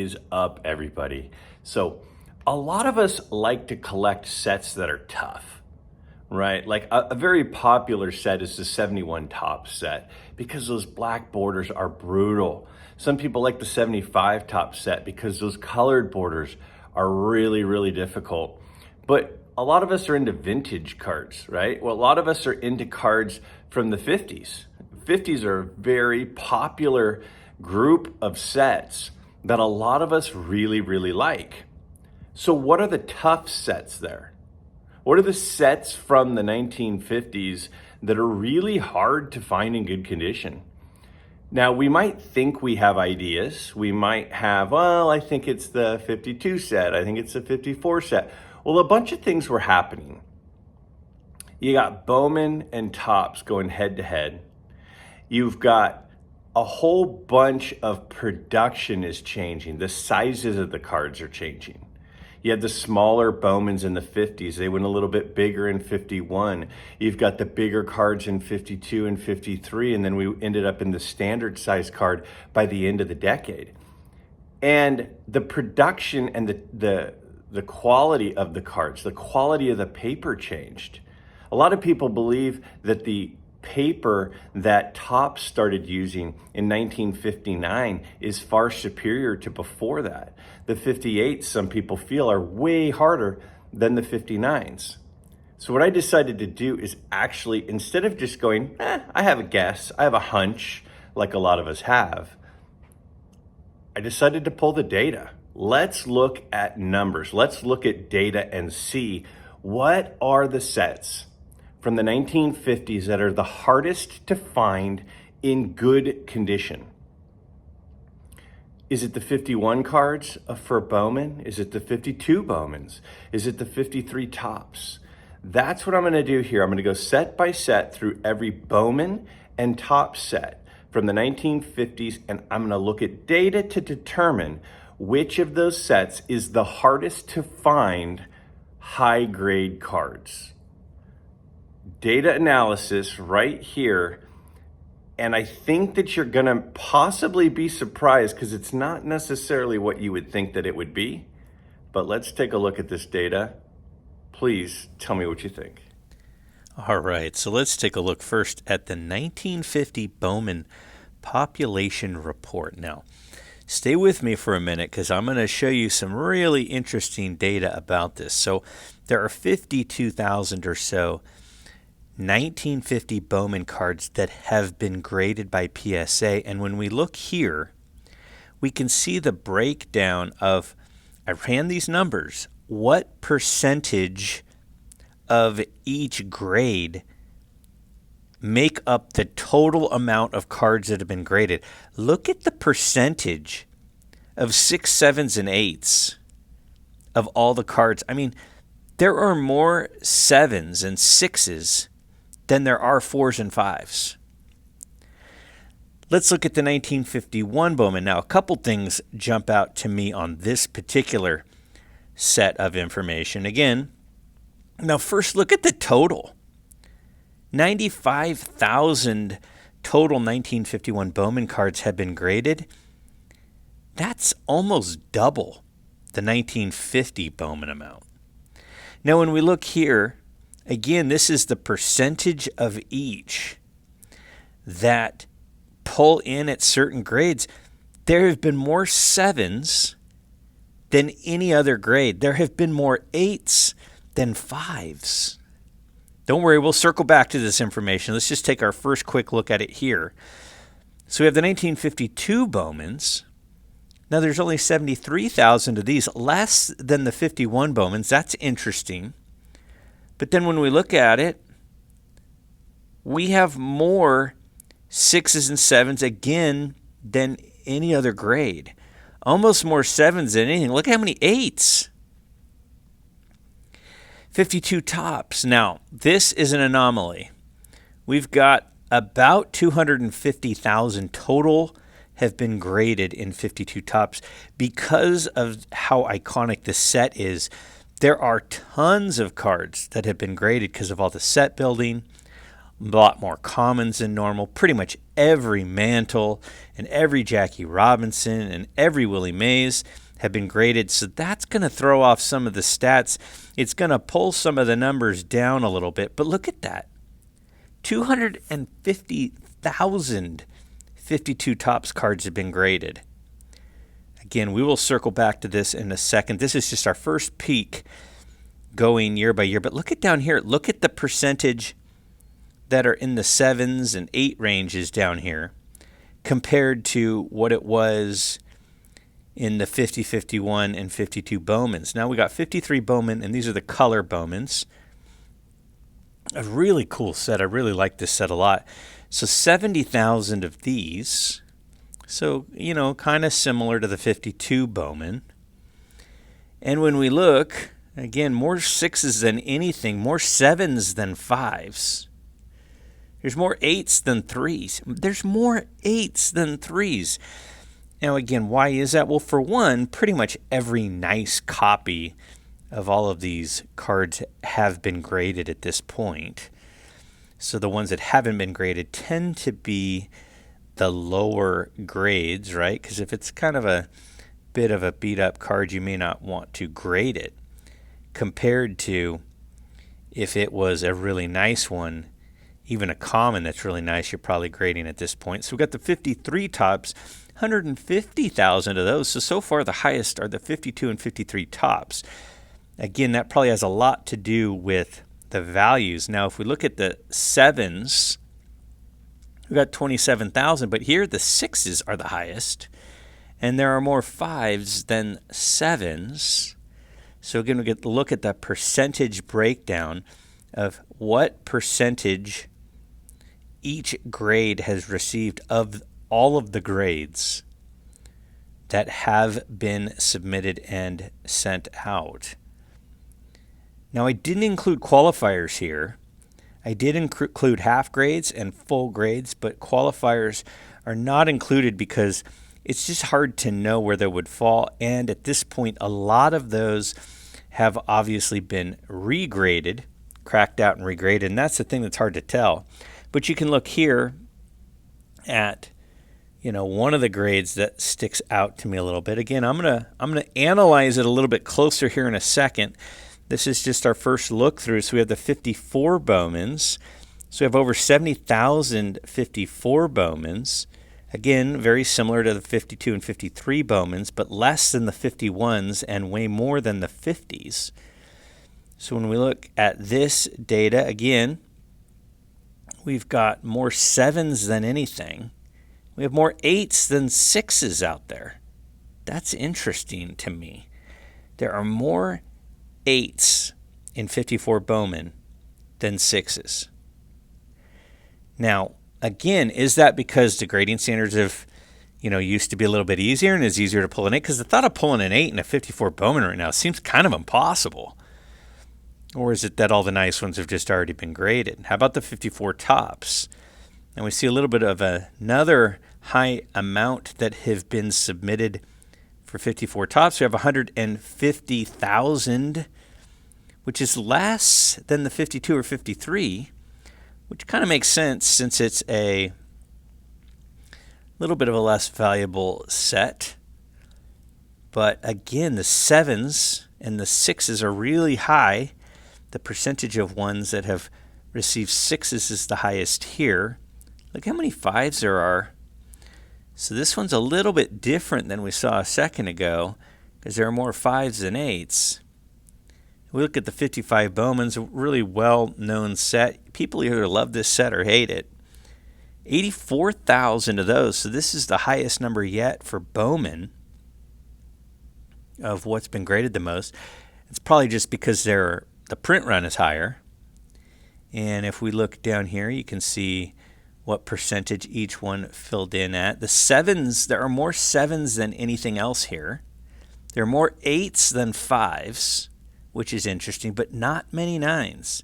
is up, everybody? So a lot of us like to collect sets that are tough, right? Like a very popular set is the 71 top set because those black borders are brutal. Some people like the 75 top set because those colored borders are really, really difficult. But a lot of us are into vintage cards, right? Well, a lot of us are into cards from the 50s. 50s are a very popular group of sets that a lot of us really, really like. So what are the tough sets there? What are the sets from the 1950s that are really hard to find in good condition? Now, we might think we have ideas. We might have, well, I think it's the 52 set. I think it's the 54 set. Well, a bunch of things were happening. You got Bowman and Topps going head to head. You've got a whole bunch of production is changing. The sizes of the cards are changing. You had the smaller Bowmans in the 50s. They went a little bit bigger in 51. You've got the bigger cards in 52 and 53, and then we ended up in the standard size card by the end of the decade. And the production and the quality of the cards, the quality of the paper changed. A lot of people believe that the paper that Topps started using in 1959 is far superior to before that. The 58s, some people feel, are way harder than the 59s. So what I decided to do is actually, instead of just going, I have a guess, I have a hunch, like a lot of us have, I decided to pull the data. Let's look at numbers. Let's look at data and see what are the sets from the 1950s that are the hardest to find in good condition. Is it the 51 cards for Bowman? Is it the 52 Bowmans? Is it the 53 Topps? That's what I'm gonna do here. I'm gonna go set by set through every Bowman and Topps set from the 1950s, and I'm gonna look at data to determine which of those sets is the hardest to find high grade cards. Data analysis right here. And I think that you're gonna possibly be surprised because it's not necessarily what you would think that it would be. But let's take a look at this data. Please tell me what you think. All right, so let's take a look first at the 1950 Bowman Population Report. Now, stay with me for a minute because I'm going to show you some really interesting data about this. So there are 52,000 or so 1950 Bowman cards that have been graded by PSA. And when we look here, we can see the breakdown of, I ran these numbers, what percentage of each grade make up the total amount of cards that have been graded. Look at the percentage of 6s, 7s, and 8s of all the cards. I mean, there are more 7s and 6s than there are 4s and 5s. Let's look at the 1951 Bowman. Now, a couple things jump out to me on this particular set of information. Again, now first look at the total. 95,000 total 1951 Bowman cards have been graded. That's almost double the 1950 Bowman amount. Now, when we look here, again, this is the percentage of each that pull in at certain grades. There have been more 7s than any other grade. There have been more 8s than 5s. Don't worry, we'll circle back to this information. Let's just take our first quick look at it here. So we have the 1952 Bowmans. Now there's only 73,000 of these, less than the 51 Bowmans. That's interesting. But then when we look at it, we have more 6s and 7s again than any other grade. Almost more 7s than anything. Look how many 8s. 52 Topps. Now, this is an anomaly. We've got about 250,000 total have been graded in 52 Topps. Because of how iconic this set is, there are tons of cards that have been graded because of all the set building, a lot more commons than normal. Pretty much every Mantle and every Jackie Robinson and every Willie Mays have been graded, so that's going to throw off some of the stats. It's going to pull some of the numbers down a little bit, but look at that. 250,000 52 Topps cards have been graded. Again, we will circle back to this in a second. This is just our first peek going year by year, but look at down here. Look at the percentage that are in the 7s and 8 ranges down here compared to what it was in the 50, 51, and 52 Bowmans. Now we got 53 Bowman, and these are the color Bowmans. A really cool set. I really like this set a lot. So 70,000 of these. So, kind of similar to the 52 Bowman. And when we look, again, more 6s than anything, more 7s than 5s. There's more 8s than 3s. There's more 8s than 3s. Now, again, why is that? Well, for one, pretty much every nice copy of all of these cards have been graded at this point. So the ones that haven't been graded tend to be the lower grades, right? Because if it's kind of a bit of a beat-up card, you may not want to grade it, compared to if it was a really nice one. Even a common that's really nice, you're probably grading at this point. So we've got the 53 Topps, 150,000 of those. So far the highest are the 52 and 53 Topps. Again, that probably has a lot to do with the values. Now, if we look at the 7s, we've got 27,000, but here the 6s are the highest, and there are more 5s than 7s. So again, we get to look at the percentage breakdown of what percentage each grade has received of all of the grades that have been submitted and sent out. Now, I didn't include qualifiers here. I did include half grades and full grades, but qualifiers are not included because it's just hard to know where they would fall. And at this point, a lot of those have obviously been regraded, cracked out and regraded, and that's the thing that's hard to tell. But you can look here at one of the grades that sticks out to me a little bit. Again, I'm gonna analyze it a little bit closer here in a second. This is just our first look through. So we have the 54 Bowmans. So we have over 70,000 54 Bowmans. Again, very similar to the 52 and 53 Bowmans, but less than the 51s and way more than the 50s. So when we look at this data, again, we've got more 7s than anything. We have more 8s than 6s out there. That's interesting to me. There are more 8s in 54 Bowman than 6s. Now, again, is that because the grading standards have, used to be a little bit easier and it's easier to pull an 8? Because the thought of pulling an 8 in a 54 Bowman right now seems kind of impossible. Or is it that all the nice ones have just already been graded? How about the 54 Topps? And we see a little bit of another high amount that have been submitted for 54 Topps. We have 150,000, which is less than the 52 or 53, which kind of makes sense since it's a little bit of a less valuable set. But again, the 7s and the 6s are really high. The percentage of ones that have received 6s is the highest here. Look how many 5s there are. So this one's a little bit different than we saw a second ago because there are more 5s than 8s. We look at the 55 Bowmans, a really well-known set. People either love this set or hate it. 84,000 of those. So this is the highest number yet for Bowman of what's been graded the most. It's probably just because the print run is higher. And if we look down here, you can see what percentage each one filled in at. The 7s, there are more 7s than anything else here. There are more 8s than 5s, which is interesting, but not many 9s.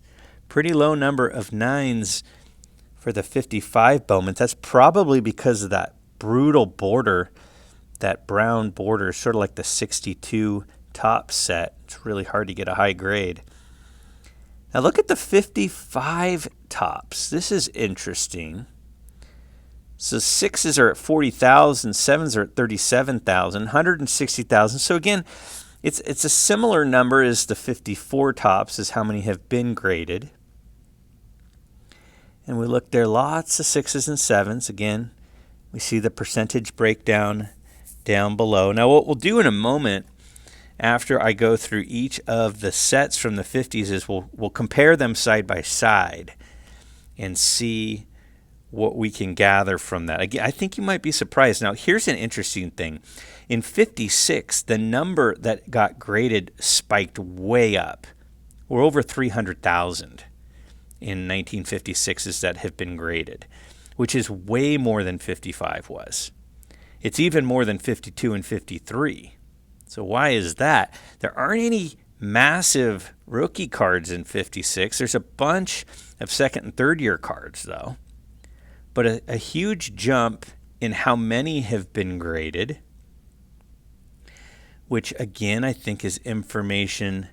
Pretty low number of 9s for the 55 Bowman. That's probably because of that brutal border, that brown border, sort of like the 62 Topps set. It's really hard to get a high grade. Now look at the 55 tops. This is interesting. So 6s are at 40,000, 7s are at 37,000, 160,000. So again, it's a similar number as the 54 tops is how many have been graded. And we look there, lots of 6s and 7s. Again, we see the percentage breakdown down below. Now what we'll do in a moment after I go through each of the sets from the 50s is we'll compare them side by side and see what we can gather from that. Again, I think you might be surprised. Now, here's an interesting thing. In 56, the number that got graded spiked way up. We're over 300,000 in 1956s that have been graded, which is way more than 55 was. It's even more than 52 and 53. So why is that? There aren't any massive rookie cards in 56. There's a bunch of second and third year cards, though. But a huge jump in how many have been graded, which again I think is information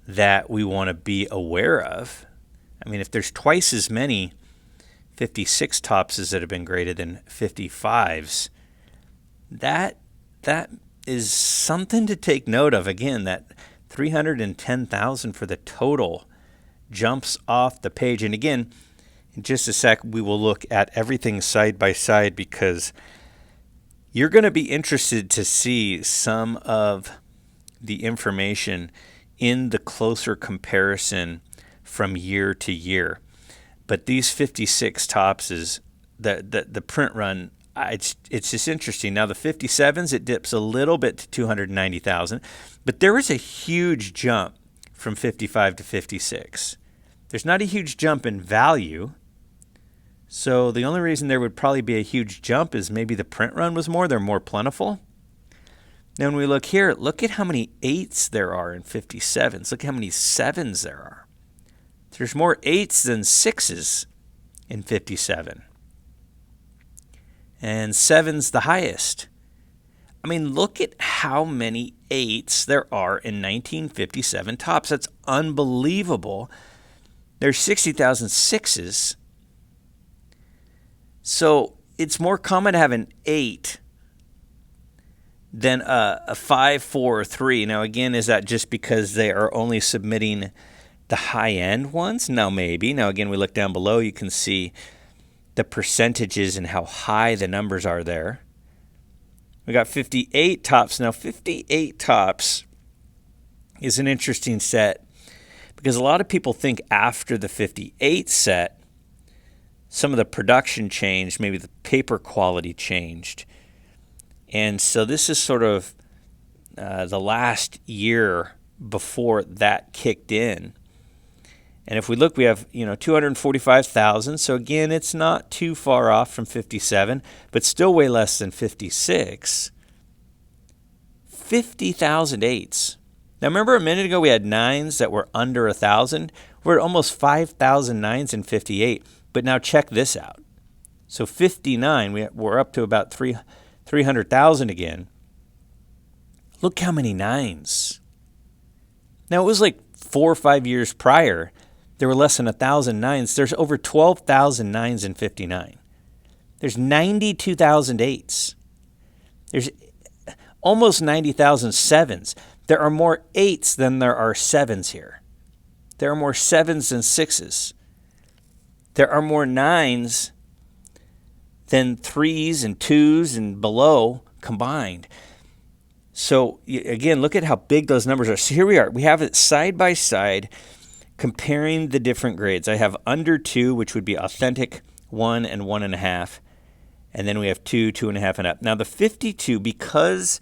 that we want to be aware of. I mean, if there's twice as many 56 topses that have been graded than 55s, that is something to take note of. Again, that 310,000 for the total jumps off the page. And again, in just a sec, we will look at everything side by side because you're going to be interested to see some of the information in the closer comparison from year to year. But these 56 tops is the print run. It's just interesting. Now the 57s, it dips a little bit to 290,000, but there was a huge jump from 55 to 56. There's not a huge jump in value. So the only reason there would probably be a huge jump is maybe the print run was more. They're more plentiful. Now when we look here, look at how many 8s there are in 57s. Look at how many 7s there are. There's more 8s than 6s in 57. And 7's the highest. I mean, look at how many 8s there are in 1957 tops. That's unbelievable. There's 60,000 6s. So it's more common to have an 8 than a 5, 4, or 3. Now, again, is that just because they are only submitting the high-end ones? No, maybe. Now, again, we look down below, you can see the percentages and how high the numbers are there. We got 58 tops. Now, 58 tops is an interesting set because a lot of people think after the 58 set, some of the production changed, maybe the paper quality changed. And so this is sort of the last year before that kicked in. And if we look, we have 245,000. So again, it's not too far off from 57, but still way less than 56. 50,000 8s. Now remember a minute ago we had 9s that were under 1,000. We're at almost 5,000 9s in 58. But now check this out. So 59, we're up to about 300,000 again. Look how many 9s. Now it was like 4 or 5 years prior, there were less than 1,000 9s. There's over 12,000 9s in 59. There's 92,000 8s. There's almost 90,000 7s. There are more 8s than there are 7s here. There are more 7s than 6s. There are more 9s than 3s and 2s and below combined. So again, look at how big those numbers are. So here we are. We have it side by side comparing the different grades. I have under 2, which would be authentic 1 and 1.5. And then we have 2, 2.5 and up. Now the 52, because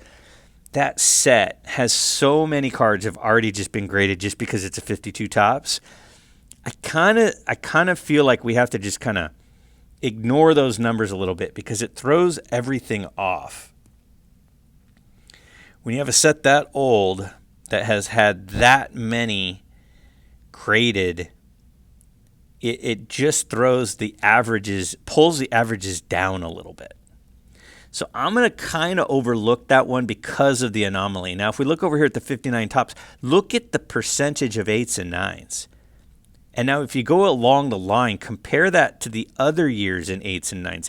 that set has so many cards have already just been graded just because it's a 52 tops, I kind of feel like we have to just kind of ignore those numbers a little bit because it throws everything off. When you have a set that old that has had that many graded, it just throws the averages, pulls the averages down a little bit. So I'm going to kind of overlook that one because of the anomaly. Now, if we look over here at the 59 tops, look at the percentage of 8s and 9s. And now if you go along the line, compare that to the other years in 8s and 9s.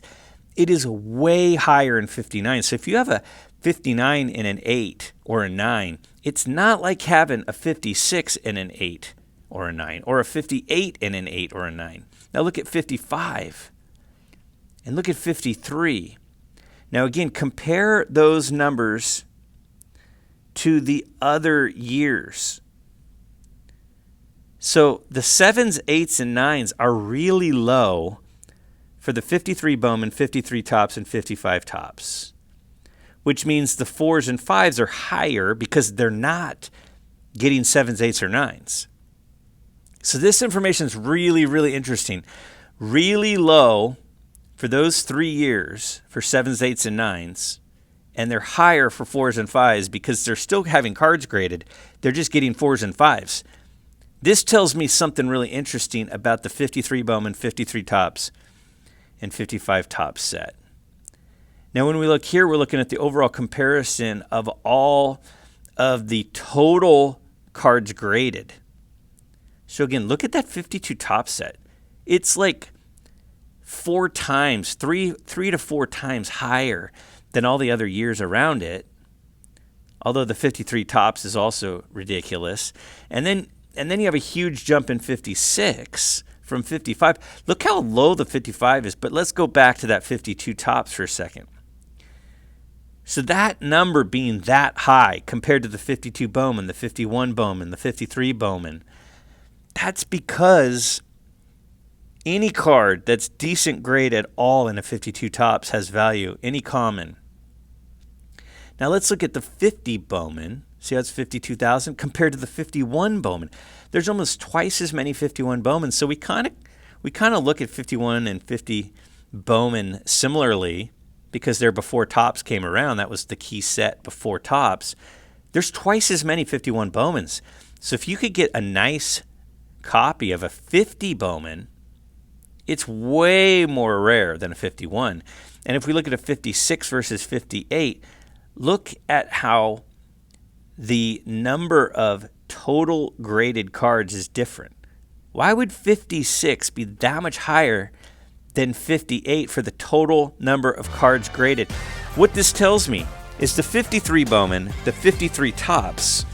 It is way higher in 59. So if you have a 59 in an 8 or a 9, it's not like having a 56 in an 8 or a 9, or a 58 in an 8 or a 9. Now look at 55 and look at 53. Now again, compare those numbers to the other years. So the 7s, 8s, and 9s are really low for the 53 Bowman, 53 tops, and 55 tops, which means the 4s and 5s are higher because they're not getting 7s, 8s, or 9s. So this information is really, really interesting. Really low for those 3 years for 7s, 8s, and 9s, and they're higher for 4s and 5s because they're still having cards graded. They're just getting 4s and 5s. This tells me something really interesting about the 53 Bowman, 53 tops, and 55 tops set. Now, when we look here, we're looking at the overall comparison of all of the total cards graded. So again, look at that 52 top set. It's like 4 times, three to 4 times higher than all the other years around it. Although the 53 tops is also ridiculous. And then you have a huge jump in 56 from 55. Look how low the 55 is, but let's go back to that 52 tops for a second. So that number being that high compared to the 52 Bowman, the 51 Bowman, the 53 Bowman, that's because any card that's decent grade at all in a 52 tops has value, any common. Now let's look at the 50 Bowman. See how it's 52,000 compared to the 51 Bowman. There's almost twice as many 51 Bowman. So we kind of look at 51 and 50 Bowman similarly because they're before tops came around. That was the key set before tops. There's twice as many 51 Bowmans. So if you could get a nice copy of a 50 Bowman, it's way more rare than a 51. And if we look at a 56 versus 58, look at how the number of total graded cards is different. Why would 56 be that much higher than 58 for the total number of cards graded? What this tells me is the 53 Bowman, the 53 tops,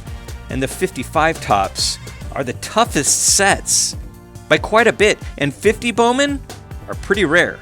and the 55 tops are the toughest sets by quite a bit, and 50 Bowman are pretty rare.